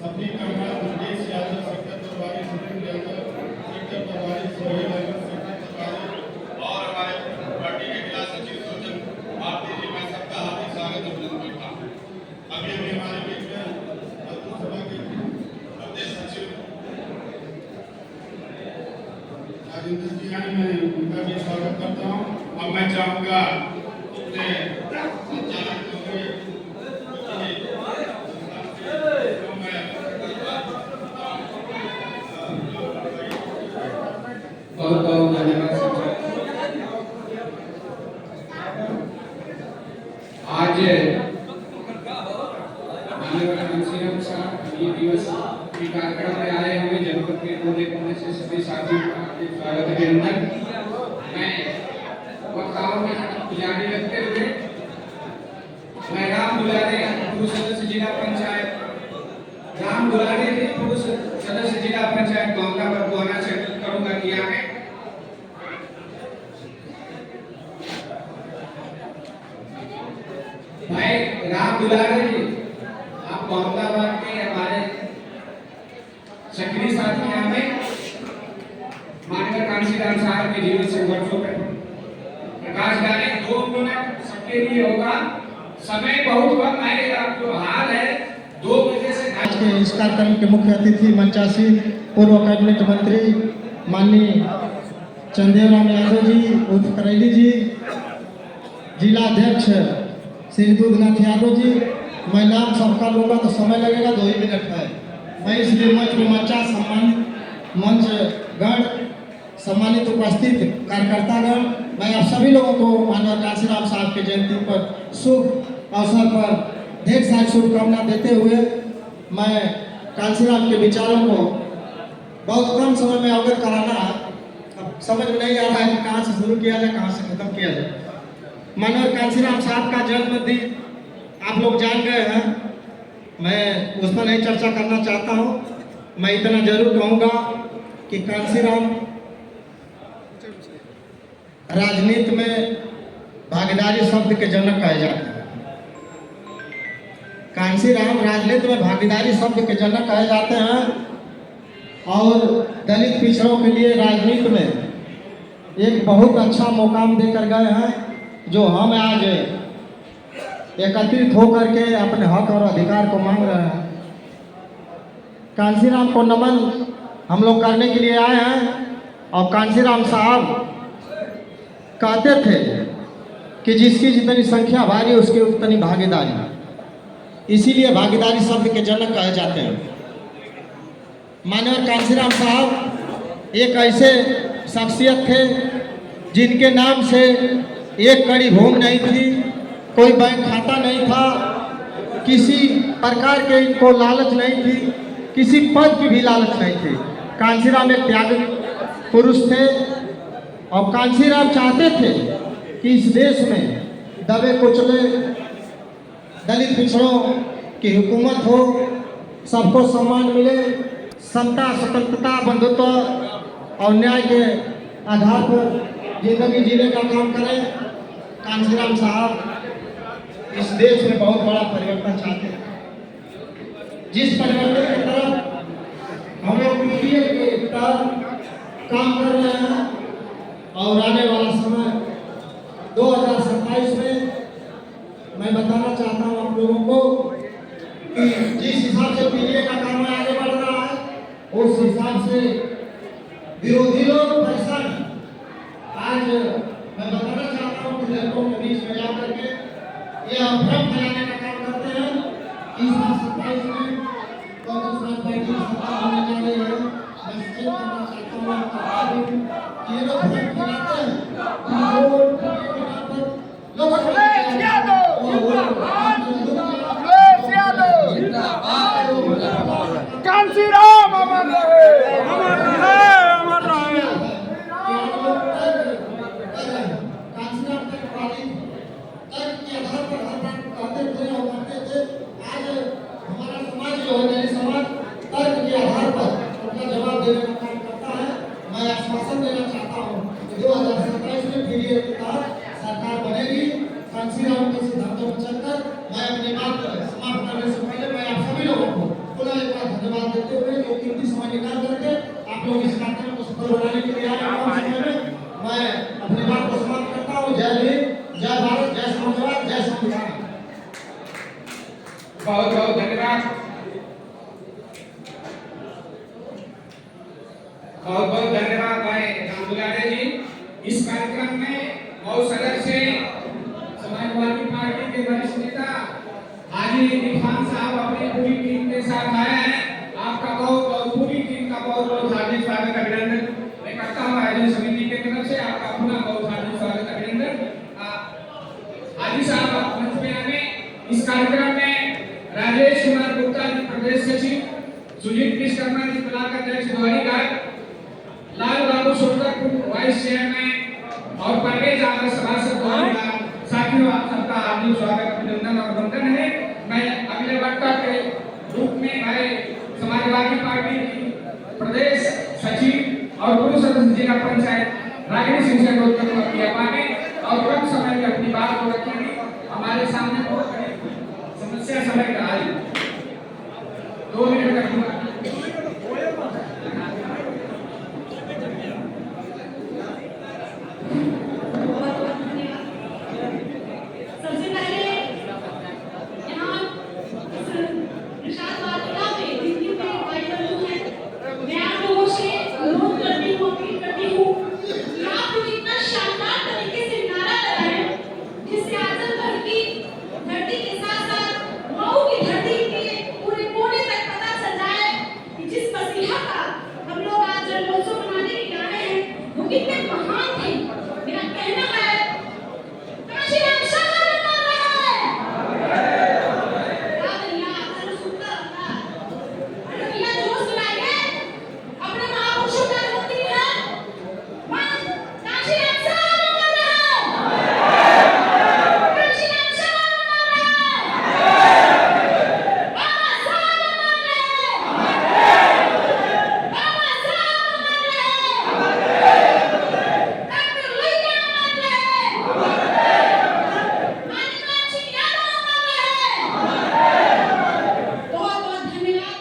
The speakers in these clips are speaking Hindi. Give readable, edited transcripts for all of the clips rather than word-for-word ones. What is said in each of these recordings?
सभी कामगार मुकेश यादव सेक्टर प्रभारी सुनील यादव सेक्टर प्रभारी सोहेल अहमद सेक्टर प्रभारी और हमारे पार्टी के जिला सचिव सोचन भारती जी, मैं सबका हार्दिक स्वागत अभिनंदन करता हूँ। अभी अभी हमारे बीच में मजदूर सभा के प्रदेश सचिव राजेंद्र जी आए, मैं उनका भी स्वागत करता हूँ। अब मैं चाहूँगा अपने संचालक बहुत बहुत धन्यवाद। आज ये दिवस के कार्यक्रम में आए हुए जनपद के कोने कोने से सभी साथियों का स्वागत अभिनंदन। मैं वक्ताओं में जारी रखते हुए मैं राम दुलारे पूर्व सदस्य जिला पंचायत पूर्व सदस्य जिला पंचायत मामला पर दोहरा से करूंगा कि आगे भाई राम दुलारे जी, आप मोहम्मदाबाद के हमारे सक्रिय साथी हैं। हमें माननीय कांशीराम साहब के जीवन संघर्षों पर प्रकाश डालें। 2 मिनट सबके लिए होगा, समय बहुत कम है। आप जो हाल है 2 बजे से आज के इस कार्यक्रम के मुख्य अतिथि मंचासी पूर्व कैबिनेट मंत्री माननीय चंदेवराम यादव जी उर्फ करैली जी, जिला अध्यक्ष श्री दूधनाथ यादव जी। मैं नाम सबका लूँगा तो समय लगेगा, 2 ही मिनट है। मैं इसलिए मंच में मंचा मंचगण सम्मानित उपस्थित कार्यकर्तागण, मैं आप सभी लोगों को माननीय कांशीराम साहब के जयंती पर शुभ अवसर पर ढेर सारी शुभकामना देते हुए मैं कांशीराम के विचारों को बहुत कम समय में अवगत कराना अब समझ में नहीं आ रहा है कि कहाँ से शुरू किया जाए, कहाँ से खत्म किया जाए। माननीय कांशीराम साहब का जन्मदिन आप लोग जान गए हैं, मैं उस पर नहीं चर्चा करना चाहता हूँ। मैं इतना जरूर कहूँगा कि कांशीराम राजनीति में भागीदारी शब्द के जनक कहे जाते हैं। कांशीराम राजनीति में भागीदारी शब्द के जनक कहे जाते हैं और दलित पिछड़ों के लिए राजनीति में एक बहुत अच्छा मुकाम देकर गए हैं, जो हम आज एकत्रित होकर के अपने हक और अधिकार को मांग रहे हैं। कांशीराम को नमन हम लोग करने के लिए आए हैं। और कांशीराम साहब कहते थे कि जिसकी जितनी संख्या भारी उसकी उतनी भागीदारी, इसीलिए भागीदारी शब्द के जनक कहे जाते हैं। माननीय कांशीराम साहब एक ऐसे शख्सियत थे जिनके नाम से एक कड़ी भूमि नहीं थी, कोई बैंक खाता नहीं था, किसी प्रकार के इनको लालच नहीं थी, किसी पद की भी लालच नहीं थी। कांशीराम एक त्यागी पुरुष थे और कांशीराम चाहते थे कि इस देश में दबे कुचले दलित पिछड़ों की हुकूमत हो, सबको सम्मान मिले, समता स्वतंत्रता बंधुत्व और न्याय के आधार पर जिंदगी जीने का काम करें। कांशीराम साहब इस देश में बहुत बड़ा परिवर्तन चाहते हैं, जिस परिवर्तन की तरफ हम लोग पीढ़ी के तरफ काम कर रहे हैं। और आने वाला समय 2027 में मैं बताना चाहता हूँ आप लोगों को कि जिस हिसाब से पीढ़ी का काम आगे बढ़ रहा है, उस हिसाब से विरोधी लोग परेशान। आज मैं बताना चाहता हूँ कि लोगों के बीच में जाकर के ये अफवाह फैलाने का काम करते हैं। इस बार 27 में कांग्रेस पार्टी सत्ता होने जा रही है। मैं सचेत करना चाहता हूँ आपको, ये लोग भ्रम फैलाते हैं कांशीराम अमर रहे, अमर रहे, अमर रहे। कांशीराम तक पार्टी तर्क के आधार पर हर बात कहते थे और करते थे। आज हमारा समाज जो है, दलित समाज, तर्क के आधार पर अपना जवाब देने का काम करता है। मैं आश्वासन देना चाहता हूँ कि 2027 शुक्रिया। बहुत बहुत धन्यवाद। बहुत बहुत धन्यवाद भाई राम दुलारे जी। इस कार्यक्रम में और सदस्य समाजवादी पार्टी के वरिष्ठ नेता हाजी इरफान साहब अपनी पूरी टीम के साथ आए हैं। आपका बहुत बहुत पूरी टीम का बहुत बहुत हार्दिक स्वागत अभिनंदन मैं करता हूँ। आयोजन समिति की तरफ से आपका पुनः बहुत हार्दिक स्वागत अभिनंदन। हाजी साहब आप मंच पे आने। इस कार्यक्रम में राजेश कुमार गुप्ता जी प्रदेश सचिव, सुजीत विश्वकर्मा जी ब्लॉक अध्यक्ष द्वारीघाट, लाल बाबू सोनकरपुर वाइस चेयरमैन और परवेज आदर्श सभासद द्वारीघाट। साथियों आप सबका हार्दिक स्वागत अभिनंदन और वंदन है। मैं अगले वक्ता के रूप में भाई समाजवादी पार्टी की प्रदेश सचिव और पूर्व सदस्य जिला पंचायत रागिनी सिंह से अनुरोध करूंगा कि अपने और कम समय में अपनी बात को रखेंगे। हमारे सामने बहुत बड़ी समस्या समय का आई 2 मिनट रखूंगा। सबसे पहले यहाँ निशाद वाटिका में जितनी भी वाइटल है मैं आप लोगों से अनुरोध करती हूँ, अपील करती हूँ कि आप लोग इतना शानदार तरीके से नारा लगाएं जिससे आजमगढ़ की धरती के साथ साथ मऊ की धरती के पूरे कोने तक पता चल जाए कि जिस मसीहा का हम लोग आज जन्मोत्सव मनाने के लिए आए हैं वो कितने महान थे। मेरा कहना है काशी राम शरण कर रहा है। भैया आपने सुनता होगा अरे भैया जोश लाइए अपने महापुरुषों का मूर्ति है काशी राम शरण कर रहा है। काशी राम शरण कर रहा है। बाबा साहब कर रहे हैं। बाबा साहब कर रहे हैं। डॉक्टर लोहिया कर रहे हैं। मानिकनाथ सिंह यादव कर रहे हैं। बहुत बहुत धन्यवाद।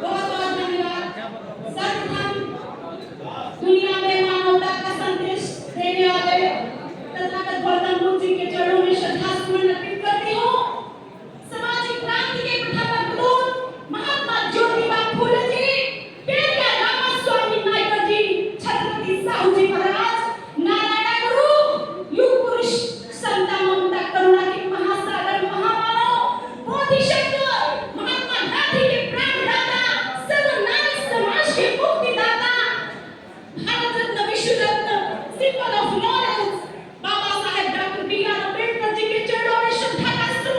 बहुत बहुत धन्यवाद। सर्वप्रथम दुनिया में मानवता का संदेश देने वाले तथागत गौतम बुद्ध जी के चरणों में श्रद्धा सुमन अर्पित करती हूँ। सामाजिक क्रांति के प्रथम दूत महात्मा ज्योतिबा फूले जी, पेरिया रामास्वामी नायकर जी, छत्रपति साहू जी महाराज, नारायण गुरु, युग पुरुष, समता ममता करुणा के महासागर महामानव, बोधिसत्व, महात्मा गांधी के प्राणदाता, सर्वनारी समाज के मुख्य